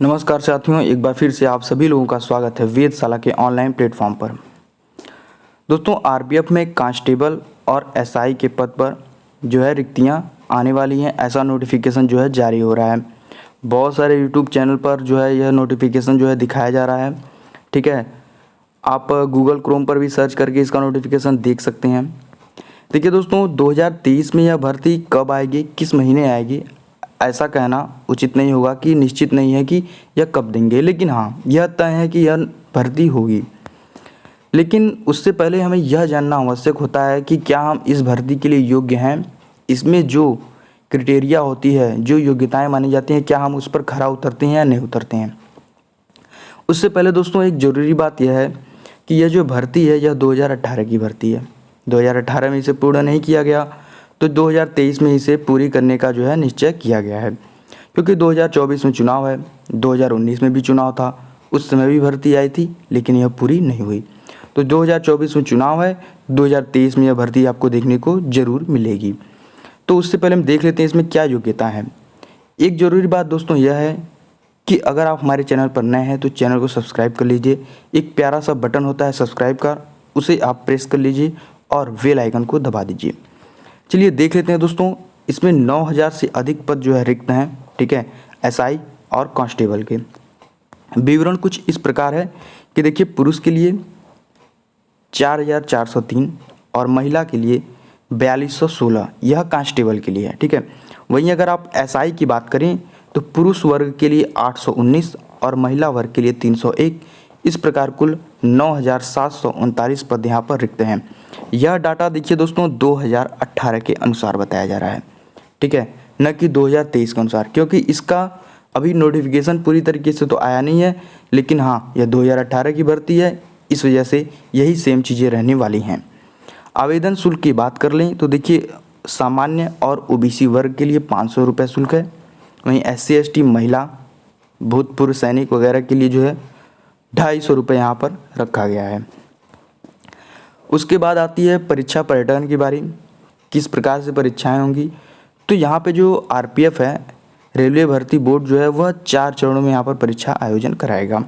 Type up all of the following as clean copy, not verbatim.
नमस्कार साथियों, एक बार फिर से आप सभी लोगों का स्वागत है वेदशाला के ऑनलाइन प्लेटफॉर्म पर। दोस्तों, आरपीएफ में कांस्टेबल और एसआई के पद पर जो है रिक्तियां आने वाली हैं, ऐसा नोटिफिकेशन जो है जारी हो रहा है। बहुत सारे यूट्यूब चैनल पर जो है यह नोटिफिकेशन जो है दिखाया जा रहा है। ठीक है, आप गूगल क्रोम पर भी सर्च करके इसका नोटिफिकेशन देख सकते हैं। देखिए दोस्तों, 2023 में यह भर्ती कब आएगी, किस महीने आएगी, ऐसा कहना उचित नहीं होगा कि निश्चित नहीं है कि यह कब देंगे, लेकिन हाँ, यह तय है कि यह भर्ती होगी। लेकिन उससे पहले हमें यह जानना आवश्यक होता है कि क्या हम इस भर्ती के लिए योग्य हैं। इसमें जो क्राइटेरिया होती है, जो योग्यताएं मानी जाती हैं, क्या हम उस पर खरा उतरते हैं या नहीं उतरते हैं। उससे पहले दोस्तों, एक ज़रूरी बात यह है कि यह जो भर्ती है यह 2018 की भर्ती है। 2018 में इसे पूर्ण नहीं किया गया तो 2023 में इसे पूरी करने का जो है निश्चय किया गया है, क्योंकि 2024 में चुनाव है, 2019 में भी चुनाव था, उस समय भी भर्ती आई थी लेकिन यह पूरी नहीं हुई। तो 2024 में चुनाव है, 2023 में यह भर्ती आपको देखने को ज़रूर मिलेगी। तो उससे पहले हम देख लेते हैं इसमें क्या योग्यता है। एक ज़रूरी बात दोस्तों यह है कि अगर आप हमारे चैनल पर नए हैं तो चैनल को सब्सक्राइब कर लीजिए। एक प्यारा सा बटन होता है सब्सक्राइब का, उसे आप प्रेस कर लीजिए और बेल आइकन को दबा दीजिए। चलिए देख लेते हैं दोस्तों, इसमें 9000 से अधिक पद जो है रिक्त हैं। ठीक है, एसआई और कांस्टेबल के विवरण कुछ इस प्रकार है कि देखिए, पुरुष के लिए 4403 और महिला के लिए 4216, यह कांस्टेबल के लिए है। ठीक है, वहीं अगर आप एसआई की बात करें तो पुरुष वर्ग के लिए 819 और महिला वर्ग के लिए 301, इस प्रकार कुल 9739 पद यहाँ पर रिक्त हैं। यह डाटा देखिए दोस्तों 2018 के अनुसार बताया जा रहा है। ठीक है, न कि 2023 के अनुसार, क्योंकि इसका अभी नोटिफिकेशन पूरी तरीके से तो आया नहीं है, लेकिन हाँ, यह 2018 की भर्ती है, इस वजह से यही सेम चीज़ें रहने वाली हैं। आवेदन शुल्क की बात कर लें तो देखिए, सामान्य और ओबीसी वर्ग के लिए 500 रुपये शुल्क है। वहीं SC ST महिला, भूतपूर्व सैनिक वगैरह के लिए जो है 250 रुपये यहाँ पर रखा गया है। उसके बाद आती है परीक्षा पैटर्न की बारी, किस प्रकार से परीक्षाएं होंगी। तो यहाँ पे जो आरपीएफ है, रेलवे भर्ती बोर्ड जो है, वह 4 चरणों में यहाँ पर परीक्षा आयोजन कराएगा।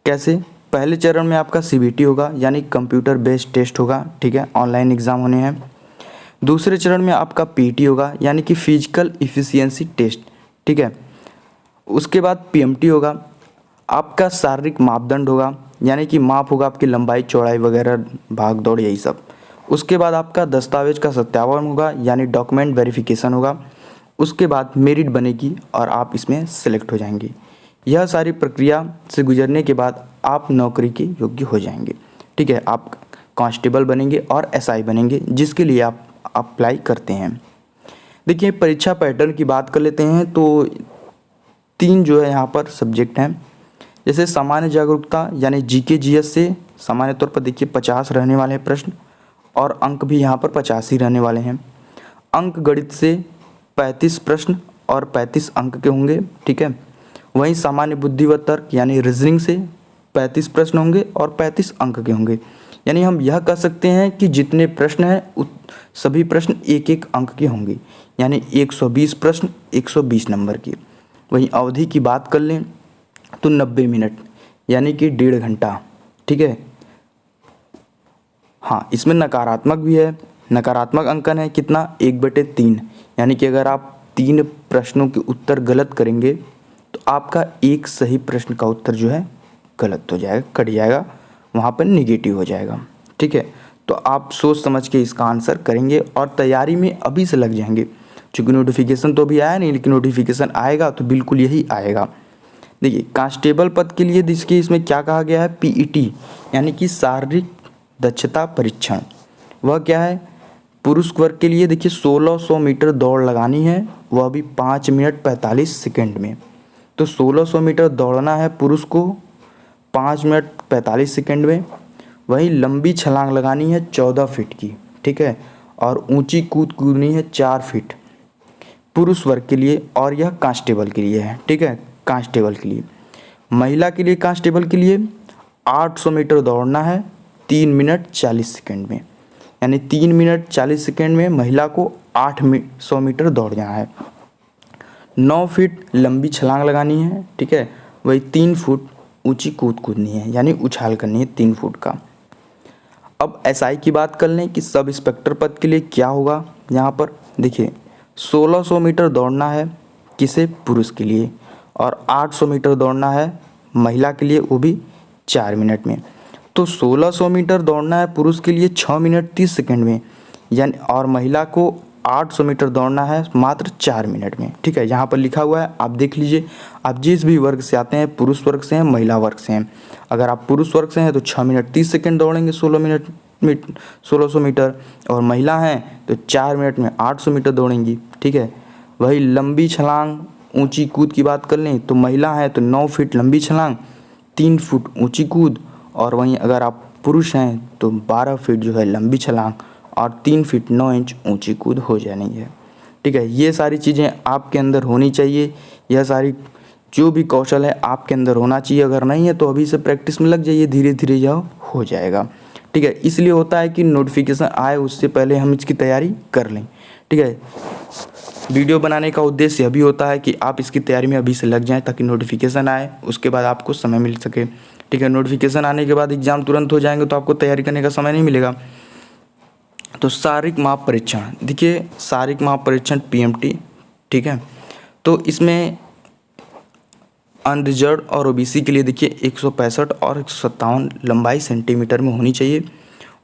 कैसे? पहले चरण में आपका CBT होगा, यानी कंप्यूटर बेस्ड टेस्ट होगा। ठीक है, ऑनलाइन एग्ज़ाम होने हैं। दूसरे चरण में आपका PET होगा, यानी कि फिजिकल इफिशियंसी टेस्ट। ठीक है, उसके बाद PMT होगा, आपका शारीरिक मापदंड होगा, यानी कि माप होगा आपकी लंबाई चौड़ाई वगैरह, भाग दौड़ यही सब। उसके बाद आपका दस्तावेज का सत्यापन होगा, यानी डॉक्यूमेंट वेरिफिकेशन होगा। उसके बाद मेरिट बनेगी और आप इसमें सेलेक्ट हो जाएंगे। यह सारी प्रक्रिया से गुजरने के बाद आप नौकरी के योग्य हो जाएंगे। ठीक है, आप कांस्टेबल बनेंगे और SI बनेंगे, जिसके लिए आप अप्लाई करते हैं। देखिए, परीक्षा पैटर्न की बात कर लेते हैं तो 3 जो है यहाँ पर सब्जेक्ट हैं। जैसे सामान्य जागरूकता, यानी GK GS से सामान्य तौर पर देखिए 50 रहने वाले हैं प्रश्न, और अंक भी यहाँ पर 50 ही रहने वाले हैं। अंक गणित से 35 प्रश्न और 35 अंक के होंगे। ठीक है, वहीं सामान्य बुद्धि व तर्क, यानी रीजनिंग से 35 प्रश्न होंगे और 35 अंक के होंगे। यानी हम यह कह सकते हैं कि जितने प्रश्न हैं सभी प्रश्न 1-1 अंक के होंगे, यानी 120 प्रश्न 120 नंबर के। वहीं अवधि की बात कर लें तो 90 मिनट, यानी कि 1.5 घंटा। ठीक है, हाँ, इसमें नकारात्मक भी है। नकारात्मक अंकन है कितना, 1/3, यानी कि अगर आप 3 प्रश्नों के उत्तर गलत करेंगे तो आपका एक सही प्रश्न का उत्तर जो है गलत हो जाएगा, कट जाएगा, वहाँ पर निगेटिव हो जाएगा। ठीक है, तो आप सोच समझ के इसका आंसर करेंगे और तैयारी में अभी से लग जाएंगे। चूँकि नोटिफिकेशन तो अभी आया नहीं, लेकिन नोटिफिकेशन आएगा तो बिल्कुल यही आएगा। देखिए, कांस्टेबल पद के लिए देखिए इसमें क्या कहा गया है, PET, यानी कि शारीरिक दक्षता परीक्षण। वह क्या है, पुरुष वर्ग के लिए देखिए 1600 मीटर दौड़ लगानी है, वह भी 5 मिनट 45 सेकंड में। तो 1600 मीटर दौड़ना है पुरुष को 5 मिनट 45 सेकंड में। वहीं लंबी छलांग लगानी है 14 फीट की। ठीक है, और ऊंची कूद कूदनी है 4 फीट, पुरुष वर्ग के लिए, और यह कांस्टेबल के लिए है। ठीक है, कांस्टेबल के लिए। महिला के लिए, कांस्टेबल के लिए 800 मीटर दौड़ना है 3 मिनट 40 सेकंड में, यानी 3 मिनट 40 सेकंड में महिला को 800 मीटर दौड़ जाना है। 9 फीट लंबी छलांग लगानी है। ठीक है, वही 3 फुट ऊंची कूद कूदनी है, यानी उछाल करनी है 3 फुट का। अब एसआई की बात कर लें कि सब इंस्पेक्टर पद के लिए क्या होगा। यहाँ पर देखिए 1600 मीटर दौड़ना है किसे, पुरुष के लिए, और 800 मीटर दौड़ना है महिला के लिए, वो भी 4 मिनट में। तो 1600 मीटर दौड़ना है पुरुष के लिए 6 मिनट 30 सेकंड में, यानी और महिला को 800 मीटर दौड़ना है मात्र 4 मिनट में। ठीक है, यहाँ पर लिखा हुआ है, आप देख लीजिए। आप जिस भी वर्ग से आते हैं, पुरुष वर्ग से हैं, महिला वर्ग से हैं, अगर आप पुरुष वर्ग से हैं तो 6 मिनट 30 सेकंड दौड़ेंगे 1600 मीटर, और महिला हैं तो 4 मिनट में 800 मीटर दौड़ेंगी। ठीक है, वही लंबी छलांग ऊंची कूद की बात कर लें तो महिला है तो 9 फीट लंबी छलांग, 3 फुट ऊंची कूद, और वहीं अगर आप पुरुष हैं तो 12 फीट जो है लंबी छलांग और 3 फीट 9 इंच ऊंची कूद हो जानी है। ठीक है, ये सारी चीज़ें आपके अंदर होनी चाहिए, यह सारी जो भी कौशल है आपके अंदर होना चाहिए। अगर नहीं है तो अभी से प्रैक्टिस में लग जाइए, धीरे धीरे यह हो जाएगा। ठीक है, इसलिए होता है कि नोटिफिकेशन आए उससे पहले हम इसकी तैयारी कर लें। ठीक है, वीडियो बनाने का उद्देश्य अभी होता है कि आप इसकी तैयारी में अभी से लग जाएं ताकि नोटिफिकेशन आए उसके बाद आपको समय मिल सके। ठीक है, नोटिफिकेशन आने के बाद एग्ज़ाम तुरंत हो जाएंगे तो आपको तैयारी करने का समय नहीं मिलेगा। तो शारीरिक माप परीक्षण, देखिए शारीरिक माप परीक्षण पीएमटी, ठीक है, तो इसमें अनरिजर्व और ओबीसी के लिए देखिए 165 और 157 लंबाई सेंटीमीटर में होनी चाहिए।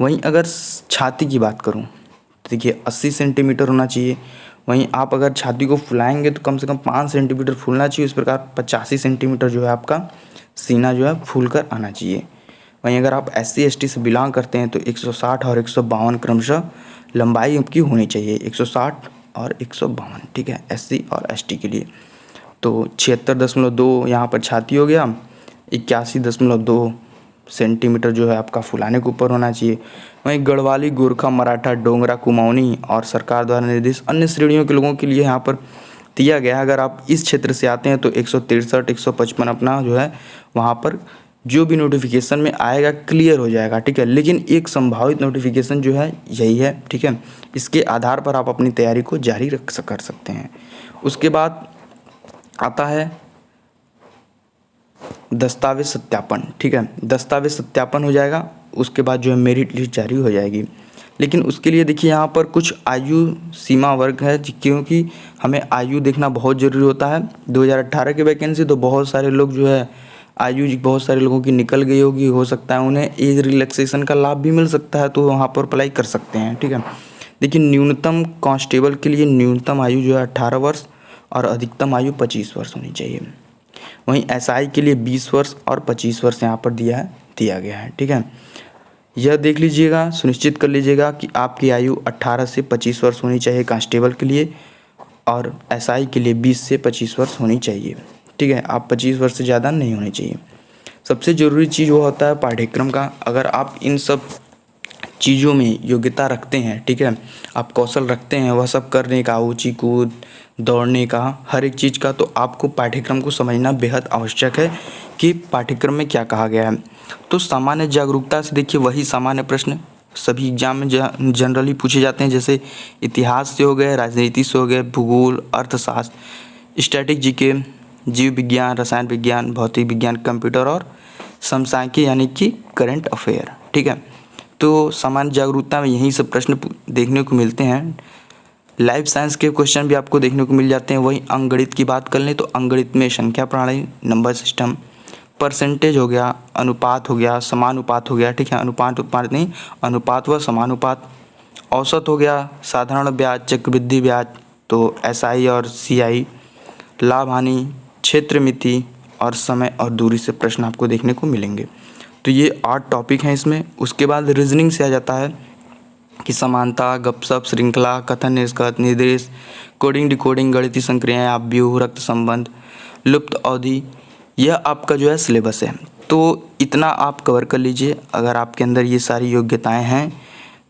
वहीं अगर छाती की बात करूं तो देखिए 80 सेंटीमीटर होना चाहिए। वहीं आप अगर छाती को फुलाएंगे तो कम से कम 5 सेंटीमीटर फूलना चाहिए। इस प्रकार 85 सेंटीमीटर जो है आपका सीना जो है फूल कर आना चाहिए। वहीं अगर आप SC ST से बिलोंग करते हैं तो 160 और 152 क्रमशः लंबाई आपकी होनी चाहिए, 160 और 152। ठीक है, SC और ST के लिए। तो 76.2 यहाँ पर छाती हो गया, 81.2 सेंटीमीटर जो है आपका फुलाने के ऊपर होना चाहिए। वहीं गढ़वाली, गोरखा, मराठा, डोगरा, कुमाऊनी और सरकार द्वारा निर्देशित अन्य श्रेणियों के लोगों के लिए यहाँ पर दिया गया है। अगर आप इस क्षेत्र से आते हैं तो 163, 155 अपना जो है वहाँ पर जो भी नोटिफिकेशन में आएगा क्लियर हो जाएगा। ठीक है, लेकिन एक संभावित नोटिफिकेशन जो है यही है। ठीक है, इसके आधार पर आप अपनी तैयारी को जारी कर सकते हैं। उसके बाद आता है दस्तावेज सत्यापन। ठीक है, दस्तावेज सत्यापन हो जाएगा, उसके बाद जो है मेरिट लिस्ट जारी हो जाएगी। लेकिन उसके लिए देखिए यहाँ पर कुछ आयु सीमा वर्ग है, क्योंकि हमें आयु देखना बहुत ज़रूरी होता है। 2018 की वैकेंसी तो बहुत सारे लोग जो है आयु बहुत सारे लोगों की निकल गई होगी, हो सकता है उन्हें एज रिलैक्सेशन का लाभ भी मिल सकता है, तो वहाँ पर अप्लाई कर सकते हैं। ठीक है, देखिए न्यूनतम कांस्टेबल के लिए न्यूनतम आयु जो है 18 वर्ष और अधिकतम आयु 25 वर्ष होनी चाहिए। वहीं SI के लिए 20 वर्ष और 25 वर्ष यहाँ पर दिया गया है। ठीक है, यह देख लीजिएगा, सुनिश्चित कर लीजिएगा कि आपकी आयु 18 से 25 वर्ष होनी चाहिए कांस्टेबल के लिए, और SI के लिए 20 से 25 वर्ष होनी चाहिए। ठीक है, आप 25 वर्ष से ज़्यादा नहीं होने चाहिए। सबसे ज़रूरी चीज़ वो होता है पाठ्यक्रम का। अगर आप इन सब चीज़ों में योग्यता रखते हैं, ठीक है, आप कौशल रखते हैं वह सब करने का, ऊंची कूद, दौड़ने का, हर एक चीज़ का, तो आपको पाठ्यक्रम को समझना बेहद आवश्यक है कि पाठ्यक्रम में क्या कहा गया है। तो सामान्य जागरूकता से देखिए वही सामान्य प्रश्न सभी एग्जाम में जनरली पूछे जाते हैं, जैसे इतिहास से हो गए, राजनीति से हो गए, भूगोल, अर्थशास्त्र, स्टैटिक जीके, जीव विज्ञान, रसायन विज्ञान, भौतिक विज्ञान, कंप्यूटर और समसामयिकी यानी कि करंट अफेयर। ठीक है, तो सामान्य जागरूकता में यही सब प्रश्न देखने को मिलते हैं। लाइफ साइंस के क्वेश्चन भी आपको देखने को मिल जाते हैं। वहीं अंकगणित की बात कर लें तो अंकगणित में संख्या प्रणाली, नंबर सिस्टम, परसेंटेज हो गया, अनुपात हो गया, समानुपात हो गया। ठीक है, अनुपात नहीं, अनुपात व समानुपात, औसत हो गया, साधारण ब्याज, चक्रवृद्धि ब्याज, तो SI और CI, लाभ हानि, क्षेत्र मिति और समय और दूरी से प्रश्न आपको देखने को मिलेंगे। तो ये 8 टॉपिक हैं इसमें। उसके बाद रीजनिंग से आ जाता है कि समानता, गपशप, श्रृंखला, कथन, निष्कथ, निर्देश, कोडिंग, डिकोडिंग, गणितीय संक्रियाएं, अपव्यूह, रक्त संबंध, लुप्त अवधि, यह आपका जो है सिलेबस है। तो इतना आप कवर कर लीजिए। अगर आपके अंदर ये सारी योग्यताएं हैं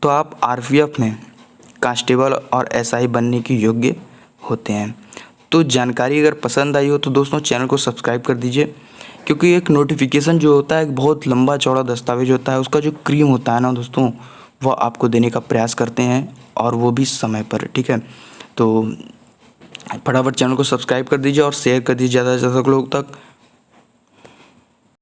तो आप RPF में कांस्टेबल और SI बनने के योग्य होते हैं। तो जानकारी अगर पसंद आई हो तो दोस्तों चैनल को सब्सक्राइब कर दीजिए, क्योंकि एक नोटिफिकेशन जो होता है एक बहुत लंबा चौड़ा दस्तावेज होता है, उसका जो क्रीम होता है ना दोस्तों, वह आपको देने का प्रयास करते हैं, और वो भी समय पर। ठीक है, तो फटाफट चैनल को सब्सक्राइब कर दीजिए और शेयर कर दीजिए ज़्यादा से ज़्यादा लोग तक।